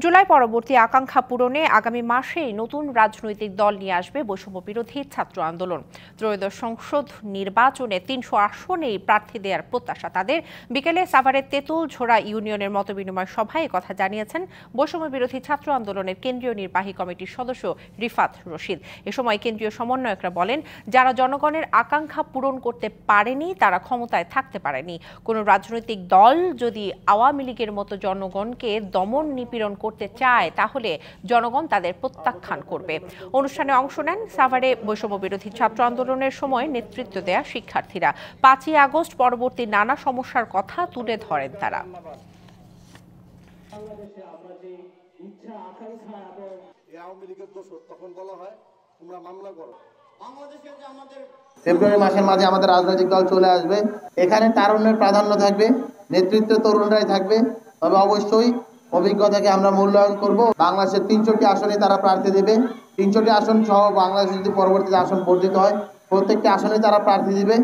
জুলাই পরবর্তী আকাঙ্ক্ষা পূরণে আগামী মাসেই নতুন রাজনৈতিক দল নিয়ে আসবে বৈষম্য বিরোধী ছাত্র আন্দোলন। ত্রয়োদশ সংসদ নির্বাচনে ৩০০ আসনেই প্রার্থী দেওয়ার প্রত্যাশা তাদের। বিকেলে সাভারের তেঁতুলঝোড়া ইউনিয়নের মতবিনিময় সভায় কথা জানিয়েছেন বৈষম্য বিরোধী ছাত্র আন্দোলনের কেন্দ্রীয় নির্বাহী কমিটির সদস্য রিফাত রশিদ। এ সময় কেন্দ্রীয় সমন্বয়করা বলেন, যারা জনগণের আকাঙ্ক্ষা পূরণ করতে পারেনি তারা ক্ষমতায় থাকতে পারেনি। কোনো রাজনৈতিক দল যদি আওয়ামী লীগের মতো জনগণকে দমন নিপীড়ন করতে চায় তাহলে জনগণ তাদের প্রত্যাখ্যান করবে। অনুষ্ঠানে অংশ নেন সাভারে বৈষম্য বিরোধী ছাত্র আন্দোলনের সময় নেতৃত্ব দেয়া শিক্ষার্থীরা। ৫ই আগস্ট পরবর্তী নানা সমস্যার কথা তুলে ধরেন তারা। ফেব্রুয়ারি মাসের মাঝে আমাদের রাজনৈতিক দল চলে আসবে। এখানে তারুণ্যের প্রাধান্য থাকবে, নেতৃত্বে তরুণরাই থাকবে। তবে অবশ্যই অভিজ্ঞতাকে আমরা মূল্যায়ন করব। বাংলাদেশের ৩০০টি আসনে তারা প্রার্থী দেবে। ৩০০টি আসন সহ বাংলাদেশে যদি পরবর্তীতে আসন বর্ধিত হয় প্রত্যেকটি আসনে তারা প্রার্থী দিবে।